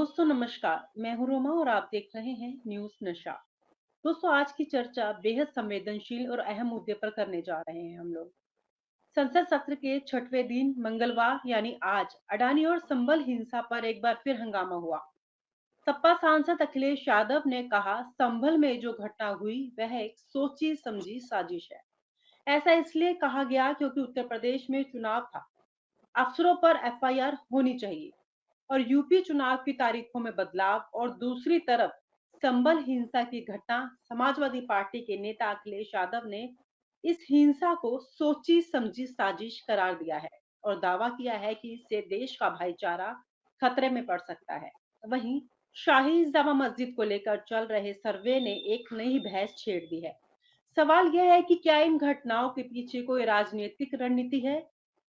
दोस्तों नमस्कार। मैं हूं रोमा और आप देख रहे हैं न्यूज़ नशा। दोस्तों आज की चर्चा बेहद संवेदनशील और अहम मुद्दे पर करने जा रहे हैं हम लोग। संसद सत्र के छठवें दिन मंगलवार यानी आज अडानी और संभल हिंसा पर एक बार फिर हंगामा हुआ। सपा सांसद अखिलेश यादव ने कहा संभल में जो घटना हुई वह एक सोची समझी साजिश है। ऐसा इसलिए कहा गया क्योंकि उत्तर प्रदेश में चुनाव था। अफसरों पर एफआईआर होनी चाहिए और यूपी चुनाव की तारीखों में बदलाव और दूसरी तरफ संभल हिंसा की घटना। समाजवादी पार्टी के नेता अखिलेश यादव ने इस हिंसा को सोची समझी साजिश करार दिया है और दावा किया है कि इससे देश का भाईचारा खतरे में पड़ सकता है। वहीं शाही जामा मस्जिद को लेकर चल रहे सर्वे ने एक नई बहस छेड़ दी है। सवाल यह है कि क्या इन घटनाओं के पीछे कोई राजनीतिक रणनीति है?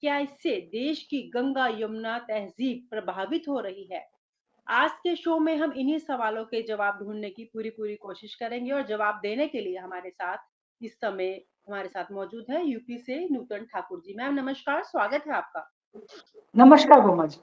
क्या इससे देश की गंगा यमुना तहजीब प्रभावित हो रही है? आज के शो में हम इन्हीं सवालों के जवाब ढूंढने की पूरी पूरी कोशिश करेंगे और जवाब देने के लिए हमारे साथ इस समय हमारे साथ मौजूद है यूपी से नूतन ठाकुर जी। मैम नमस्कार, स्वागत है आपका। नमस्कार रोमा जी।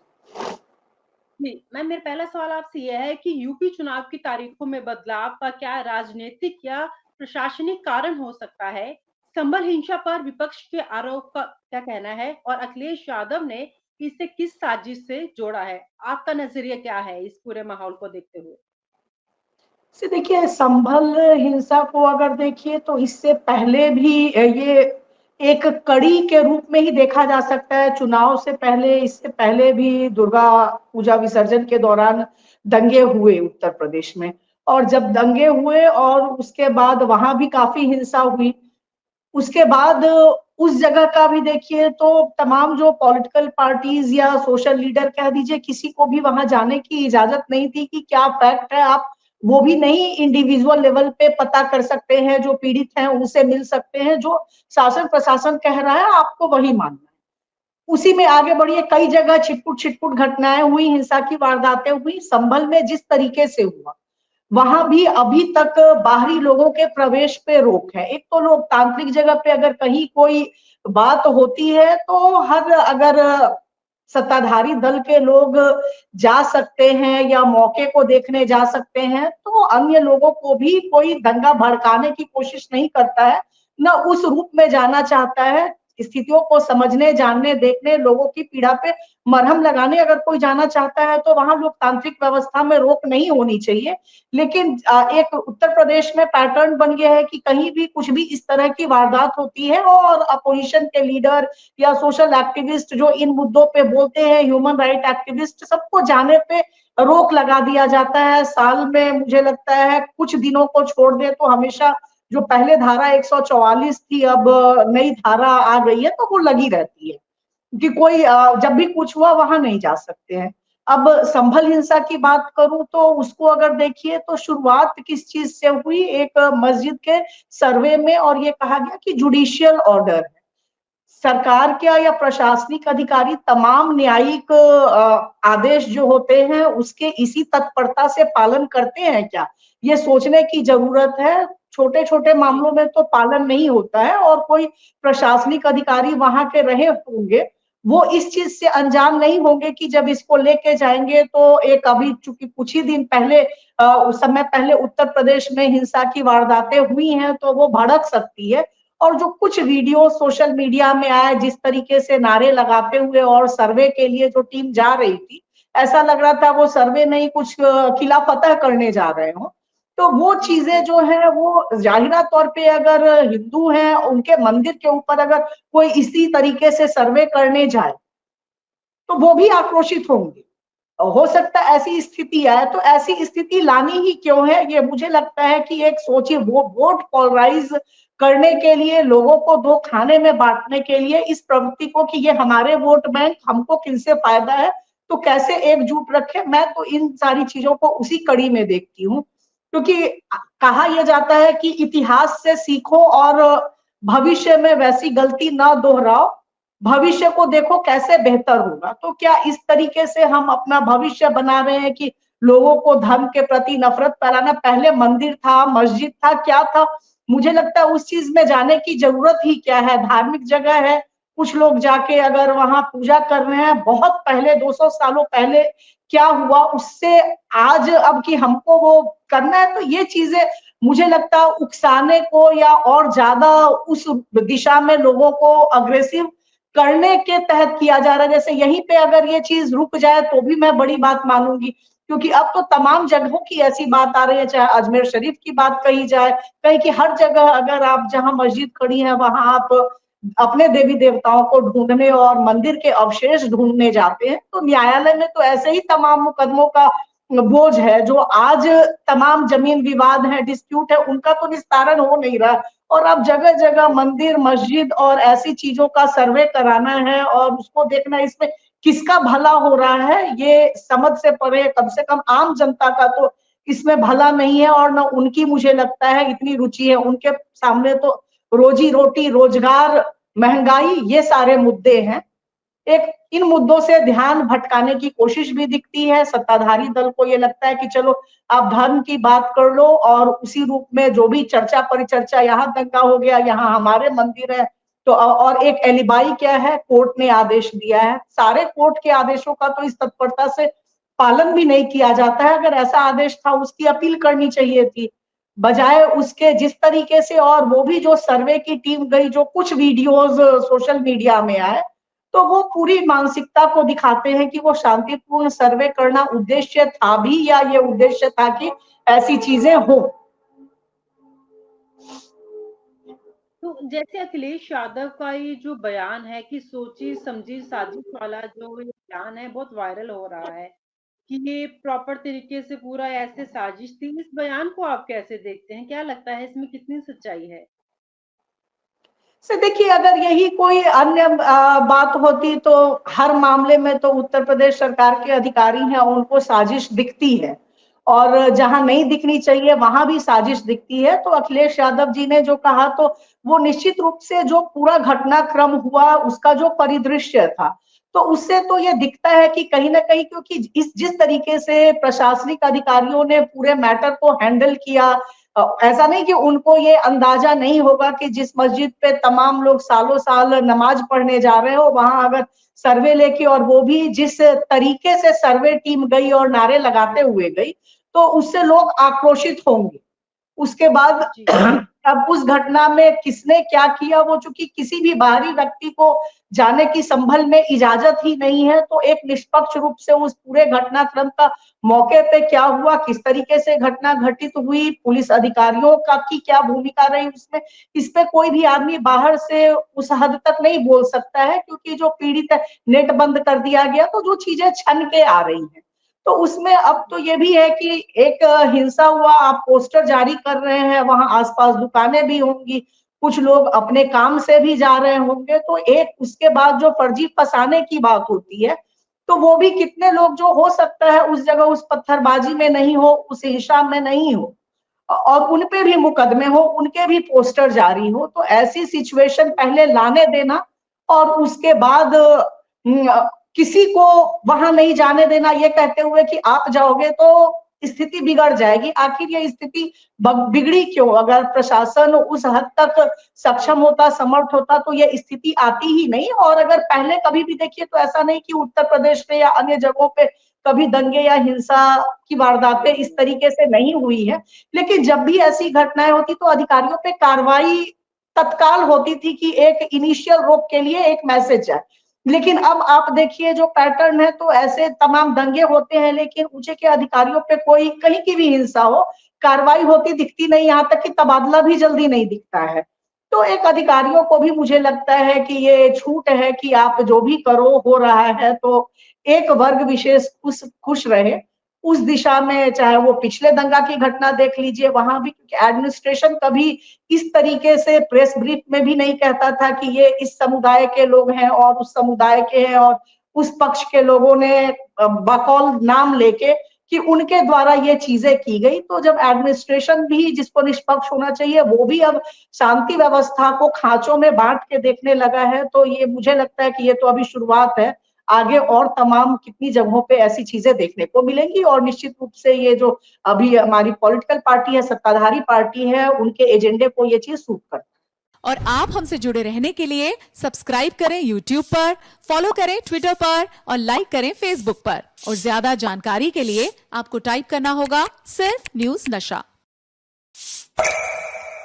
जी मैम, मेरा पहला सवाल आपसे यह है कि यूपी चुनाव की तारीखों में बदलाव का क्या राजनीतिक या प्रशासनिक कारण हो सकता है? संभल हिंसा पर विपक्ष के आरोप का क्या कहना है और अखिलेश यादव ने इसे किस साजिश से जोड़ा है? आपका नजरिया क्या है इस पूरे माहौल को देखते हुए? से देखिए, संभल हिंसा को अगर देखिए तो इससे पहले भी ये एक कड़ी के रूप में ही देखा जा सकता है। चुनाव से पहले, इससे पहले भी दुर्गा पूजा विसर्जन के दौरान दंगे हुए उत्तर प्रदेश में। और जब दंगे हुए और उसके बाद वहां भी काफी हिंसा हुई। उसके बाद उस जगह का भी देखिए तो तमाम जो पॉलिटिकल पार्टीज या सोशल लीडर कह दीजिए, किसी को भी वहां जाने की इजाजत नहीं थी कि क्या फैक्ट है। आप वो भी नहीं इंडिविजुअल लेवल पे पता कर सकते हैं, जो पीड़ित हैं उनसे मिल सकते हैं, जो शासन प्रशासन कह रहा है आपको वही मानना है, उसी में आगे बढ़िए। कई जगह छिटपुट छिटपुट घटनाएं हुई, हिंसा की वारदातें हुई। संभल में जिस तरीके से हुआ, वहां भी अभी तक बाहरी लोगों के प्रवेश पे रोक है। एक तो लोकतांत्रिक जगह पे अगर कहीं कोई बात होती है तो हर अगर सत्ताधारी दल के लोग जा सकते हैं या मौके को देखने जा सकते हैं, तो अन्य लोगों को भी कोई दंगा भड़काने की कोशिश नहीं करता है, न उस रूप में जाना चाहता है। स्थितियों को समझने, जानने, देखने, लोगों की पीड़ा पे मरहम लगाने अगर कोई जाना चाहता है तो वहां लोकतांत्रिक व्यवस्था में रोक नहीं होनी चाहिए। लेकिन एक उत्तर प्रदेश में पैटर्न बन गया है कि कहीं भी कुछ भी इस तरह की वारदात होती है और अपोजिशन के लीडर या सोशल एक्टिविस्ट जो इन मुद्दों पे बोलते हैं, ह्यूमन राइट एक्टिविस्ट, सबको जाने पे रोक लगा दिया जाता है। साल में मुझे लगता है कुछ दिनों को छोड़ दे तो हमेशा जो पहले धारा 144 थी, अब नई धारा आ गई है तो वो लगी रहती है कि कोई जब भी कुछ हुआ वहां नहीं जा सकते हैं। अब संभल हिंसा की बात करूं तो उसको अगर देखिए तो शुरुआत किस चीज से हुई, एक मस्जिद के सर्वे में, और ये कहा गया कि जुडिशियल ऑर्डर है। सरकार क्या या प्रशासनिक अधिकारी तमाम न्यायिक आदेश जो होते हैं उसके इसी तत्परता से पालन करते हैं क्या, ये सोचने की जरूरत है। छोटे छोटे जी। मामलों में तो पालन नहीं होता है, और कोई प्रशासनिक अधिकारी वहां के रहे होंगे, वो इस चीज से अनजान नहीं होंगे कि जब इसको लेके जाएंगे तो एक, अभी चूंकि कुछ ही दिन पहले उस समय पहले उत्तर प्रदेश में हिंसा की वारदातें हुई हैं तो वो भड़क सकती है। और जो कुछ वीडियो सोशल मीडिया में आए, जिस तरीके से नारे लगाते हुए और सर्वे के लिए जो टीम जा रही थी, ऐसा लग रहा था वो सर्वे नहीं कुछ किला फतह करने जा रहे हो। तो वो चीजें जी। जो है वो जाहिरा तौर पे अगर हिंदू हैं उनके मंदिर के ऊपर अगर कोई इसी तरीके से सर्वे करने जाए तो वो भी आक्रोशित होंगे। हो सकता है ऐसी स्थिति आए, तो ऐसी स्थिति लानी ही क्यों है, ये मुझे लगता है कि एक सोचिए, वो वोट पोलराइज करने के लिए, लोगों को दो खाने में बांटने के लिए, इस प्रवृत्ति को कि ये हमारे वोट बैंक, हमको किनसे फायदा है, तो कैसे एकजुट रखे। मैं तो इन सारी चीजों को उसी कड़ी में देखती हूँ, क्योंकि कहा यह जाता है कि इतिहास से सीखो और भविष्य में वैसी गलती ना दोहराओ, भविष्य को देखो कैसे बेहतर होगा। तो क्या इस तरीके से हम अपना भविष्य बना रहे हैं कि लोगों को धर्म के प्रति नफरत फैलाना, पहले मंदिर था, मस्जिद था, क्या था, मुझे लगता है उस चीज में जाने की जरूरत ही क्या है। धार्मिक जगह है, कुछ लोग जाके अगर वहां पूजा कर रहे हैं, बहुत पहले 200 सालों पहले क्या हुआ उससे आज अब कि हमको वो करना है, तो ये चीजें मुझे लगता है उकसाने को या और ज्यादा उस दिशा में लोगों को अग्रेसिव करने के तहत किया जा रहा है। जैसे यहीं पे अगर ये चीज रुक जाए तो भी मैं बड़ी बात मानूंगी, क्योंकि अब तो तमाम जगहों की ऐसी बात आ रही है, चाहे अजमेर शरीफ की बात कही जाए, कहीं की हर जगह अगर आप जहां मस्जिद खड़ी है वहां आप अपने देवी देवताओं को ढूंढने और मंदिर के अवशेष ढूंढने जाते हैं, तो न्यायालय में तो ऐसे ही तमाम मुकदमों का बोझ है। जो आज तमाम जमीन विवाद है, डिस्प्यूट है, उनका तो निस्तारण हो नहीं रहा, और अब जगह जगह मंदिर मस्जिद और ऐसी चीजों का सर्वे कराना है और उसको देखना, इसमें किसका भला हो रहा है ये समझ से परे, कम से कम आम जनता का तो इसमें भला नहीं है। और न उनकी मुझे लगता है इतनी रुचि है, उनके सामने तो रोजी रोटी, रोजगार, महंगाई, ये सारे मुद्दे हैं। एक इन मुद्दों से ध्यान भटकाने की कोशिश भी दिखती है। सत्ताधारी दल को ये लगता है कि चलो आप धर्म की बात कर लो, और उसी रूप में जो भी चर्चा परिचर्चा, यहाँ दंगा हो गया, यहाँ हमारे मंदिर है, तो और एक एलिबाई क्या है, कोर्ट ने आदेश दिया है। सारे कोर्ट के आदेशों का तो इस तत्परता से पालन भी नहीं किया जाता है। अगर ऐसा आदेश था उसकी अपील करनी चाहिए थी, बजाय उसके जिस तरीके से, और वो भी जो सर्वे की टीम गई, जो कुछ वीडियोस सोशल मीडिया में आए, तो वो पूरी मानसिकता को दिखाते हैं कि वो शांतिपूर्ण सर्वे करना उद्देश्य था भी, या ये उद्देश्य था कि ऐसी चीजें हो। तो जैसे अखिलेश यादव का ये जो बयान है कि सोची समझी साजिश वाला जो ये बयान है बहुत वायरल हो रहा है कि ये प्रॉपर तरीके से पूरा ऐसे साजिश थी, इस बयान को आप कैसे देखते हैं? क्या लगता है इसमें कितनी सच्चाई है? से देखिए, अगर यही कोई अन्य बात होती तो हर मामले में तो उत्तर प्रदेश सरकार के अधिकारी हैं, उनको साजिश दिखती है, और जहां नहीं दिखनी चाहिए वहां भी साजिश दिखती है। तो अखिलेश यादव जी ने जो कहा, तो वो निश्चित रूप से जो पूरा घटनाक्रम हुआ उसका जो परिदृश्य था, तो उससे तो ये दिखता है कि कहीं ना कहीं, क्योंकि इस जिस तरीके से प्रशासनिक अधिकारियों ने पूरे मैटर को हैंडल किया, ऐसा नहीं कि उनको ये अंदाजा नहीं होगा कि जिस मस्जिद पे तमाम लोग सालों साल नमाज पढ़ने जा रहे हो, वहां अगर सर्वे लेके, और वो भी जिस तरीके से सर्वे टीम गई और नारे लगाते हुए गई, तो उससे लोग आक्रोशित होंगे। उसके बाद जी। अब उस घटना में किसने क्या किया, वो चूंकि किसी भी बाहरी व्यक्ति को जाने की संभल में इजाजत ही नहीं है, तो एक निष्पक्ष रूप से उस पूरे घटनाक्रम का मौके पे क्या हुआ, किस तरीके से घटना घटित हुई, पुलिस अधिकारियों का की क्या भूमिका रही उसमें, इस पे कोई भी आदमी बाहर से उस हद तक नहीं बोल सकता है, क्योंकि जो पीड़ित है, नेट बंद कर दिया गया, तो जो चीजें छन के आ रही हैं, तो उसमें अब तो ये भी है कि एक हिंसा हुआ, आप पोस्टर जारी कर रहे हैं, वहां आसपास दुकानें भी होंगी, कुछ लोग अपने काम से भी जा रहे होंगे, तो एक उसके बाद जो फर्जी फंसाने की बात होती है, तो वो भी कितने लोग जो हो सकता है उस जगह उस पत्थरबाजी में नहीं हो, उस हिंसा में नहीं हो, और उन पे भी मुकदमे हो, उनके भी पोस्टर जारी हो, तो ऐसी सिचुएशन पहले लाने देना, और उसके बाद किसी को वहां नहीं जाने देना, ये कहते हुए कि आप जाओगे तो स्थिति बिगड़ जाएगी। आखिर ये स्थिति बिगड़ी क्यों? अगर प्रशासन उस हद तक सक्षम होता, समर्थ होता, तो ये स्थिति आती ही नहीं। और अगर पहले कभी भी देखिए, तो ऐसा नहीं कि उत्तर प्रदेश में या अन्य जगहों पे कभी दंगे या हिंसा की वारदातें इस तरीके से नहीं हुई है, लेकिन जब भी ऐसी घटनाएं होती तो अधिकारियों पे कार्रवाई तत्काल होती थी कि एक इनिशियल रोक के लिए एक मैसेज है। लेकिन अब आप देखिए जो पैटर्न है, तो ऐसे तमाम दंगे होते हैं, लेकिन ऊंचे के अधिकारियों पे कोई कहीं की भी हिंसा हो, कार्रवाई होती दिखती नहीं, यहाँ तक कि तबादला भी जल्दी नहीं दिखता है। तो एक अधिकारियों को भी मुझे लगता है कि ये छूट है कि आप जो भी करो हो रहा है, तो एक वर्ग विशेष खुश खुश रहे उस दिशा में। चाहे वो पिछले दंगा की घटना देख लीजिए, वहां भी एडमिनिस्ट्रेशन कभी इस तरीके से प्रेस ब्रीफ में भी नहीं कहता था कि ये इस समुदाय के लोग हैं और उस समुदाय के हैं, और उस पक्ष के लोगों ने बकौल नाम लेके कि उनके द्वारा ये चीजें की गई। तो जब एडमिनिस्ट्रेशन भी, जिसको निष्पक्ष होना चाहिए, वो भी अब शांति व्यवस्था को खांचों में बांट के देखने लगा है, तो ये मुझे लगता है कि ये तो अभी शुरुआत है। आगे और तमाम कितनी जगहों पे ऐसी चीजें देखने को मिलेंगी, और निश्चित रूप से ये जो अभी हमारी पॉलिटिकल पार्टी है, सत्ताधारी पार्टी है, उनके एजेंडे को ये चीज सूट करती है। और आप हमसे जुड़े रहने के लिए सब्सक्राइब करें YouTube पर, फॉलो करें ट्विटर पर और लाइक करें Facebook पर। और ज्यादा जानकारी के लिए आपको टाइप करना होगा सिर्फ न्यूज नशा।